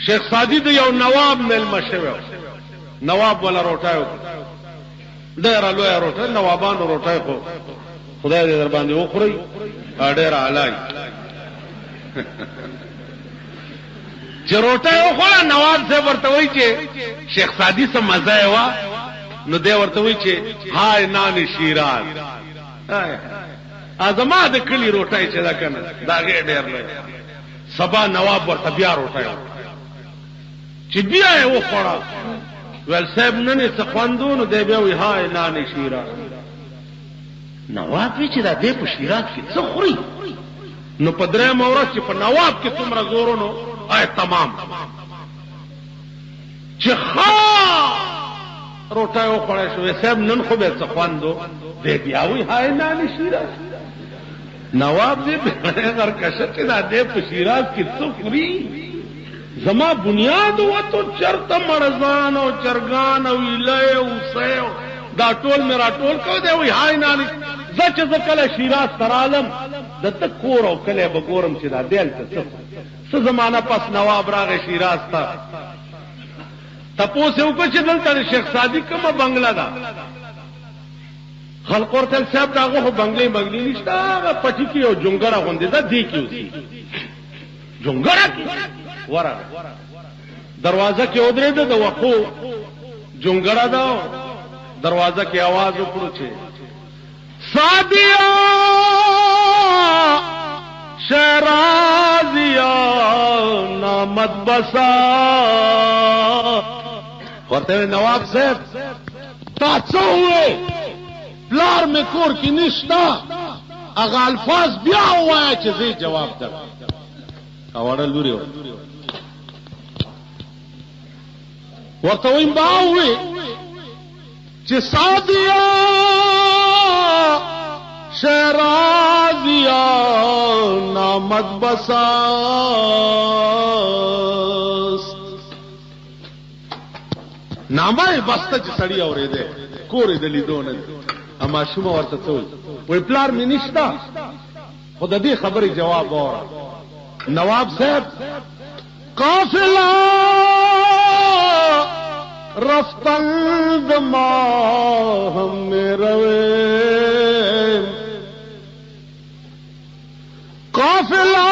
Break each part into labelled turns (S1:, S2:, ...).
S1: شیخ سادی د یو نواب مېلمه شوی نواب ولا روټای ډېره لویه روټه نوابانو روټای خو خدای دې در باندې وخوري ډېره اعلی چې روټای وخوړه نواب صاحب ورته وایي چې شیخ سادی سم مزه یې وا نو دی ورته وایي چې هاي نان شیراز ازما د کلی روټای چې دا کنه دا ډېر لوی سبا نواب ورته بیا روټای چې بیا یې وخوړه ول صاحب نن څه خواندونو دی بیا وی هاي نان شیراز نواب چې دا دې په شیراز کې څه خوري نو په درې مورث چې په نواب کې څومره زورونو آی تمام چې خا روټای وخوړې شو صاحب نن خو به څه خواندو دی بیا وی هاي نان شیراز نواب دې غر کشه چې دا دې په شیراز کې څه خوري زما بنیاد وته چرته مرزان او چرګان او ویلې او سیو دا ټول میرا ټول کو دی وی هاي نانی زچ زکله شیراز ترالم د تکور او کله بګورم چې دا دل څه زمانہ پس نواب راغی شیراز ته تپوس یو کو چې دلته شیخ سادی کومه بنگلا ده خلق ورته صاحب داغه بنگلې بنگلې نشته هغه پټی کې او جونګړه غوندې ده دی کې اوسې جونګړه ورا دروازه کې ودرې ده د وقو جونګړه ده دروازه کې आवाज وکړو چې سادیا شرازیا نامت بسا ورته نواب صاحب تاسو وې پلار می کور کې نشتا اغه الفاظ بیا وای چې زه جواب در اواړه لوري ورته ویم باوي چې سادیا شرازیا نامت بساس نامه بسته چې سړی اورېده کورې د لیدونه اما شومه ورته څه وای پلار مې نشتا خود دې خبرې جواب وره نواب صاحب قافله رفتن دما هم روي قافله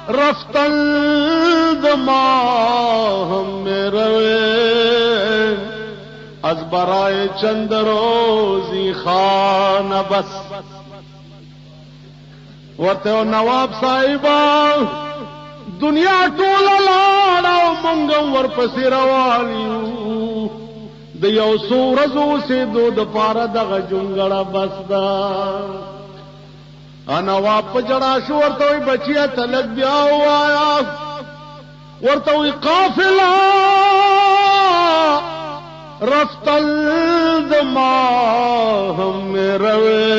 S1: رفتن دما هم روي از برای چند روزی خانه بس ورته نواب صاحبہ دنیا ټول لاړه مونږ ورپسې روان یو د یو څو ورځو سیدو د پاره دغه جونګړه بس ده نواب په جړا شو ورته وی بچیا تلک بیا وایا ورته وی قافله رفتل دما هم روي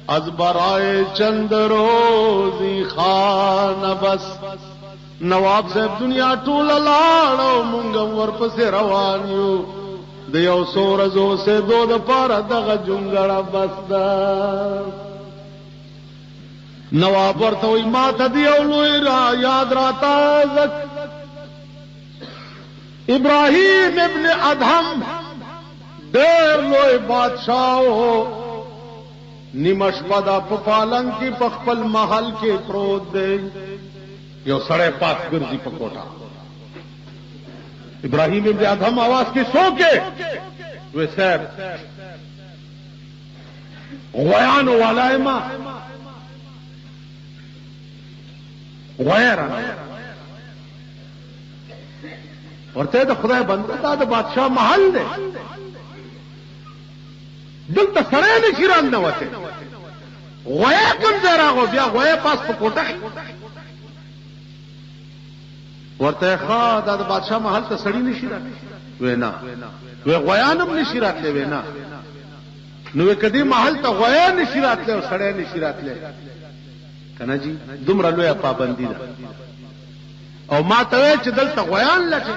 S1: از برای چند روزی خانه بس نواب صاحب دنیا ټول لاړو مونږ ورپسې روان یو د یو څو ورځو سه دو د پاره دغه جونګړه بس ده نواب ورته وی ما ته دی او لوی را یاد راته ابراهیم ابن ادهم ډېر لوی بادشاہ و نیمش پدا په پالنګ کې په خپل محل کې پروت دی یو سړی پاس ګرځي په کوټه ابراهیم ابن ادهم आवाज کې سوکے وې صاحب غویان ولایما غویرا ورته د خدای بنده دا د بادشاہ محل دی دلته سره نه شیران نه وته غویا کوم ځای راغو بیا غویا پاس په کوټه ورته ښا دا د بادشاہ محل ته سړی نشي راځي وینا وی غویانم نشي راتلی وینا نو کدی محل ته غویا نشي راتلی او سړی نشي راتلی کنه جی دومره لویه پابندی ده او ما ته چې دلته غویان لټي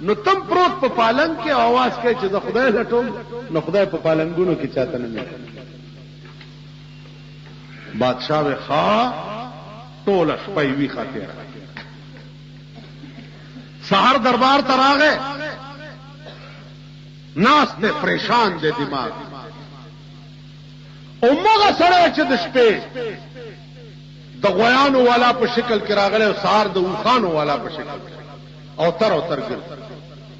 S1: نو تم پروت په پالنګ کې आवाज کوي چې د خدای لټوم نو خدای په پالنګونو کې چاته نه مې بادشاہ وی ښا ټول شپه وی خاطر سحر دربار ته راغې ناس ته پریشان دي دماغ اومغه سره چې د شپې د غویانو والا په شکل کې راغله او سحر د وخانو والا په شکل او تر ګل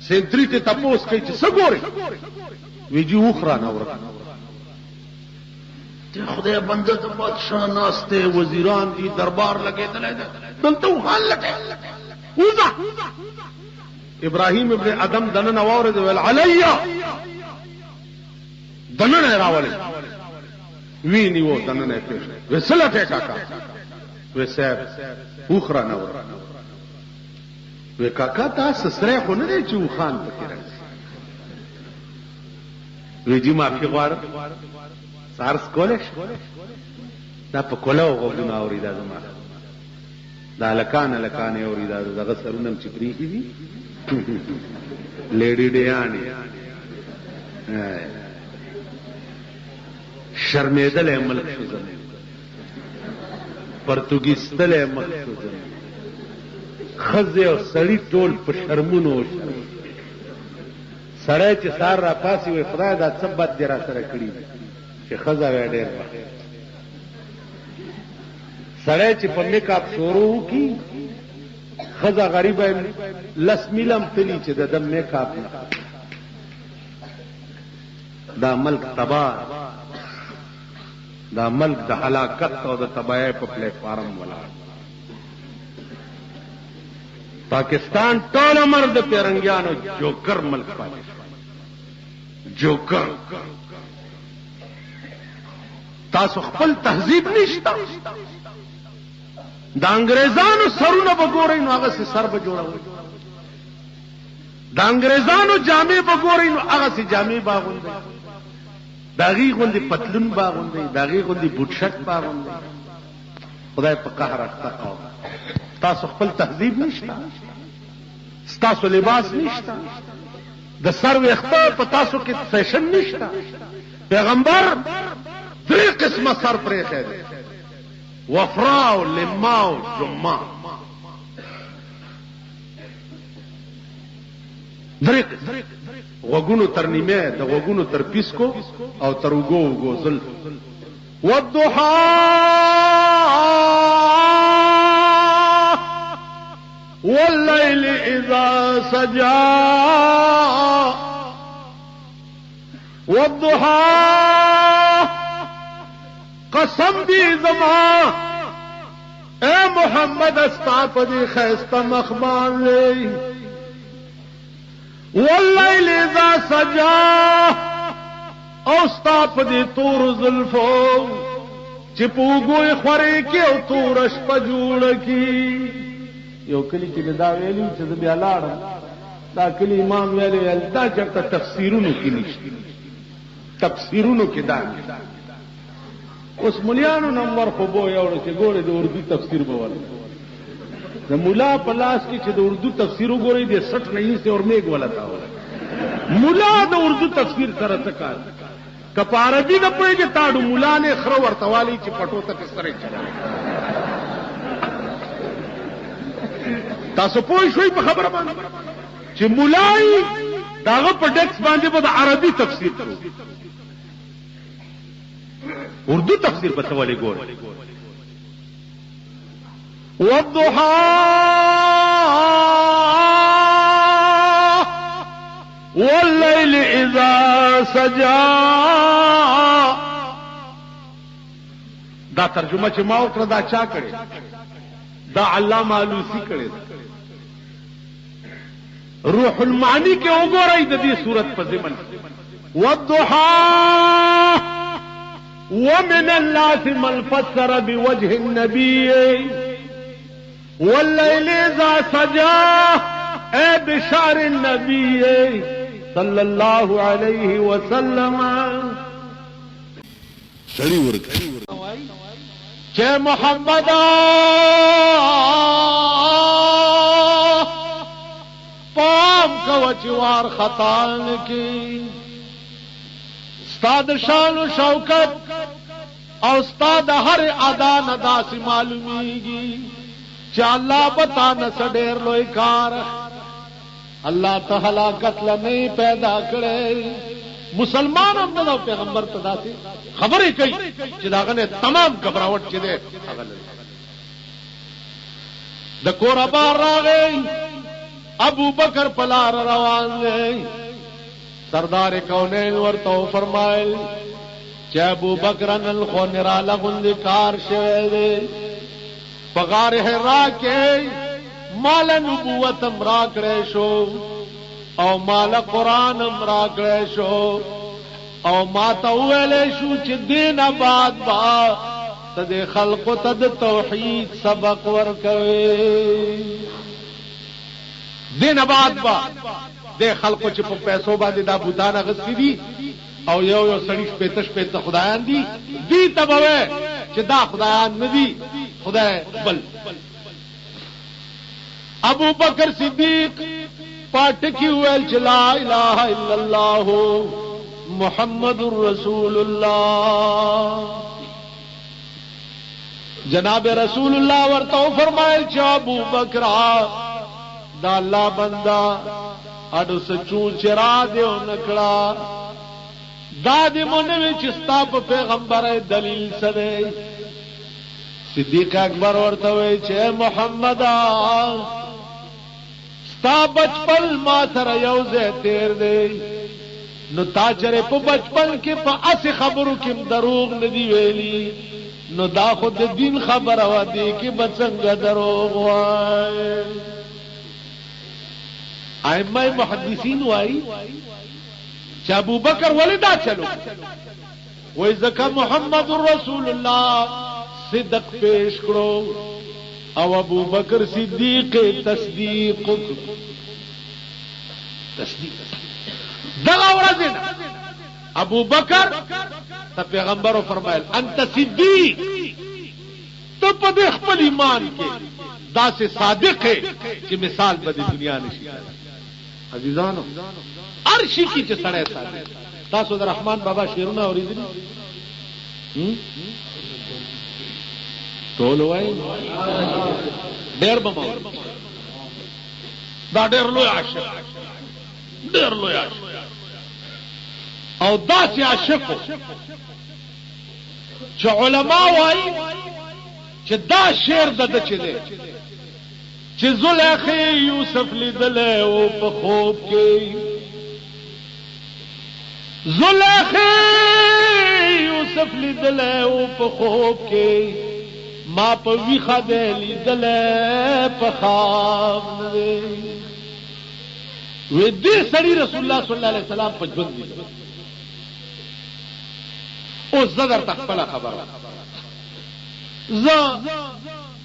S1: سنتري ته تپوس کوي چې څه ګوري ویجی وخرا نه ورته خدای بنده ته بادشاہ ناشته وزیران دي دربار لګیدل دلته وخان لګي وځه ابراهيم ابن ادم دنه اورد ول علیا دنه راولې ویني وو دنه پېښ وسلته کاکا وساب وخرا نه ورته وی کاکا تاسو سره خو نه دی چې وخان پکې راځي وی جی معافي غواړم سارس کولش دا په کولاو غوونه اوریدا زما دا لکان اوریدا دغه سرونم چې پریخي دي لیډی ډیانی شرمېدل ملک شوزم پرتګیستل ملک شوزم خزه او سړی ټول په شرمونو سړی چې سار را پاسي وي خدای دا څه بد دی را سره کړی چې خزه وې ډېر سړی چې په میک اپ شروع کی خزه غریب لس میلم تلی چې د میک اپ دا ملک تباہ دا ملک د هلاکت او د تباہی په پلیټ فارم ولاړ پاکستان ټول عمر د پیرنګیانو جوکر ملک پاتې جوکر تاسو خپل تهذیب نشته د انګريزانو سرونه بګورئ نو هغه سر به جوړوي د انګريزانو جامې بګورئ نو هغه سي جامې باغوندي داغي غوندي پتلون باغوندي داغي غوندي بوټشک باغوندي خدای په قهر اخته تاسو خپل تهذیب نشته تاسو لباس نشته د سر وخته په تاسو کې فیشن نشته پیغمبر درې قسمه سر پرې خېده وفراو لماو جمع درې وګونو تر نیمه د وګونو تر پیسکو او تر وګو زل والضحى والليل إذا سجى والضحى قسم دی زما اے محمد استاپ دی خیستا مخبان لی واللیل اذا سجا اوستاپ دی تور زلفو چپوگوی خوری کی او تورش پا جوڑ کی یو کلی کی دا ویلی چې بیا لاړم دا کلی امام ویلی دا چرته تفسیرونو کې نشته تفسیرونو کې دا اوس مليانو نمبر خو بو یو چې ګوره د اردو تفسیر بوله د مولا په لاس کې چې د اردو تفسیر وګوري د 60 نه یې اور میګ ولا تا مولا د اردو تفسیر سره تکار کپ عربي نه پوهیږي تاړو مولا نه خره ورتوالي چې پټو ته سره چلا تاسو پوه شئ په خبره باندې چې مولای داغه په ډیکس باندې په عربي تفسیر کوي اردو تفسیر په توالي ګور والضحى والليل اذا سجى دا ترجمه چې ما وکړه دا چا کړي دا علامه علوسی کړي روح المعانی کې وګورئ د دې صورت په ضمن والضحى ومن الناس من فسر بوجه النبي والليل اذا سجى اي بشعر النبي صلى الله عليه وسلم
S2: سړی ورته
S1: کہ محمد پام کوچوار خطان کی استاد شان و شوکت او استاد هر ادا ندا سی معلومیږي چې الله بتا نه سډیر لوی کار الله ته هلاکت لنی پیدا کړي مسلمان هم نه پیغمبر ته داسې خبرې کوي چې داغه نه تمام غبراوټ چې ده هغه د کور بار راغی ابو بکر پلار روان دی سردار کونین ورته فرمایل چې ابو بکر نن خو نرا لغون کار شوی دی پغار حرا کې مال نبوت امرا کړې شو او مال قران امرا کړې شو او ما ته ویلې شو چې دین آباد با تد خلق تد توحید سبق ورکوي دین آباد با د خلقو چې په پیسو باندې دا بوتانه غسي دي او یو سړی شپته خدایان دي دي تبوي چې دا خدایان نه دي خدای بل ابو بکر صدیق پاٹ کی ویل چې لا اله الا الله محمد رسول الله جناب رسول الله ورته فرمایل چې ابو بکر دا الله بندا اډو سچو چرا دیو نکړه دا دې مونږ چې ستا په پیغمبر دلیل سره صدیق اکبر ورته وی چې محمد ستا بچپن ما سره یو ځای تیر دی نو تا چرې په بچپن کې په اسی خبرو کې دروغ نه دی ویلي نو دا خود د دین خبره و دی کې بڅنګ دروغ وای ائمه محدثین وای چې ابو بکر ولدا چلو وای زکه محمد رسول الله صدق پیش کړو او ابو بکر صدیق تصدیق دغه ورځ ابو بکر ته پیغمبر فرمایل انت صدیق ته په خپل ایمان کې داسې صادق ہے چې مثال به د دنیا نشي عزیزانو ارشی کی چې سړی صادق تاسو د رحمان بابا شعرونه اوریدل ټول وای ډېر بمو دا ډېر لوی عاشق ډېر لوی عاشق او داسې عاشق چې علما وای چې دا شعر د چي دي چې زلیخا یوسف لیدل او په خوب کې زلیخا یوسف لیدل او په خوب کې ما په ویخه دې لیدل په خواب نه وې دې سړي رسول الله صلی الله علیه وسلم په ژوند دي او زدر تخپل خبره ز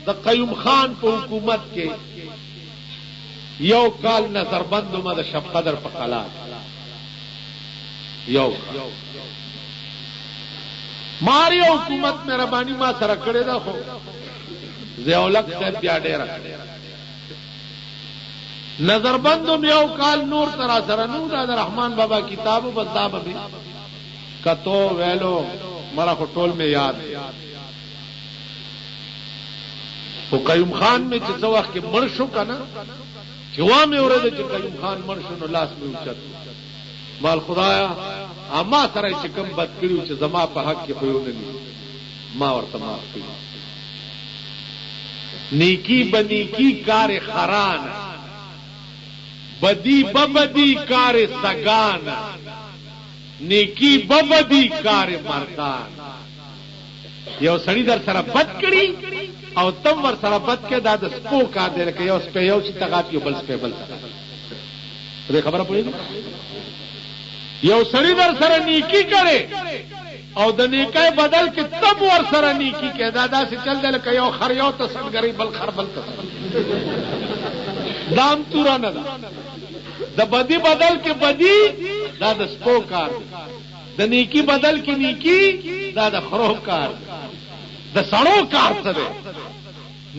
S1: د قیوم خان په حکومت کې یو کال نظر بندو ما د شب قدر په قلعه یو ماری حکومت مهرباني ما سره کړې ده خو زیولک صاحب بیا ډېر نظر بندو یو کال نور ترا سره نو د رحمان بابا کتابو بنداب به کتو ویلو مرا کو ټول میں یاد او قیوم خان میں چې څو وخت کې مړ شو کنه چې وا مې اورېده چې قیوم خان مړ شو نو لاس مې اوچت مال خدایا اما سره چې کوم بد کړیو چې زما په حق کې خو نه ما ورته معاف کړی نیکی بنیکی کار خران بدی ببدی کار سگان نیکی ببدی کار مردان یو سړی در سره بد کړي او تم ور سره بد کې دا د سپو کار دی لکه یو سپه یو چې تغات یو بل سپه بل دې خبره پوهیږي یو سړی در سره نیکی کړي او د نیکای بدل کې تم ور سره نیکی کې دا چې چل دی لکه یو خر یو ته سنګری بل خر بل ته دام تورانه د بدی بدل کې بدی دا د سپو کار د نیکی بدل کې نیکی دا د خروب کار د سړو کار څه دی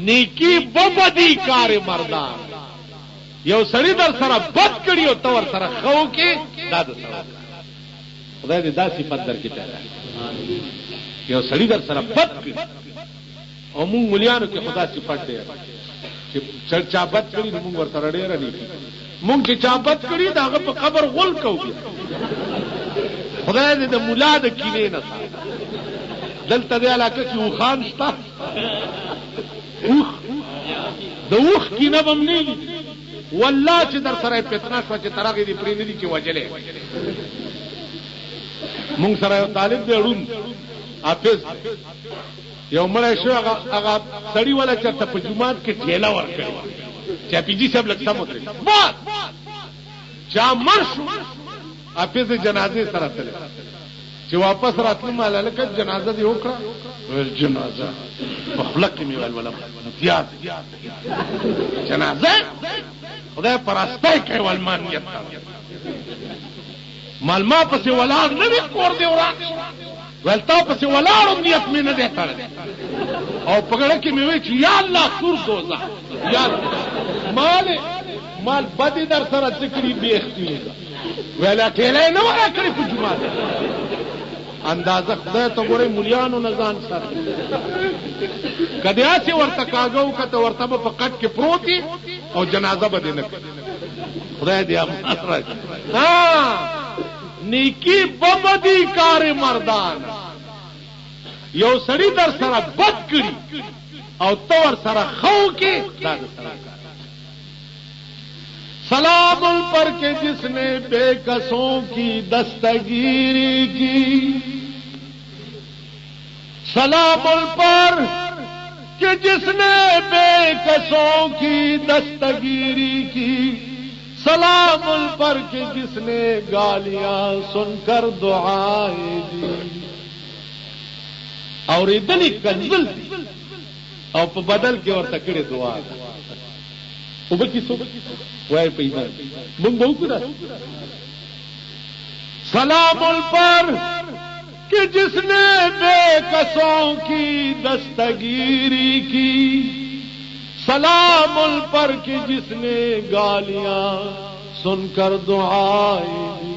S1: نیکی ببدی کار مردان یو سړی در سره بد کړي او تور سره خو کې دا د سړو خدای دې دا صفت درکې پیدا یو سړی در سره بد کړي او موږ مليانو کې خدا صفت دی چې چا بد کړي موږ ورته ډېر نه دي موږ چې چا بد کړي دا هغه په قبر غول کوو خدای دې د مولا د کینې نه دلته د علاقه کې وخان شته اوخ د اوخ کینه بم نه دي والله چې در سره فتنه شو چې ترغه دې پرې نه دي چې وجلې مونږ سره یو طالب دی ورون حافظ یو مړی شو هغه سړی ولا چرته په جمعات کې ټیلا ورکړي چې پیجی صاحب لکه سم وتري بس چا مرشو حافظ جنازه سره تل چې واپس راتلو مال لکه جنازه دی وکړه جنازه په خلق کې میوال ولا امتیاز جنازه خدای پرستای کوي ولمانیت مال ما پسې ولاړ نه دی کور دی وران ولتا پسې ولاړ نیت مې نه دی کړل او پګړه کې مې وی چې یا الله سور دوزه یا مال بدی در سره ذکرې به اختیار ولا کله نه ورا کړی په جمعه اندازه خدای ته ګورې مليانو نزان سره کدی چې ورته کاغو کته ورته په قد کې پروتي او جنازه بده نه خدای دې امر راځي ها نیکی بمدی کار مردان یو سړی در سره بد کړي او تور سره خو کې دا سره سلام پر کے جس نے بے کسوں کی دستگیری کی سلام پر کہ جس نے بے کسوں کی دستگیری کی سلام پر کہ جس نے گالیاں سن کر دعائیں دی اور ادلی کنزل دی او په بدل کې ورته کړې دعا او به کیسو وای په ایمان مونږ به وکړو سلام پر کہ جس نے بے کسوں کی دستگیری کی سلام پر کہ جس نے گالیاں سن کر دعائیں دی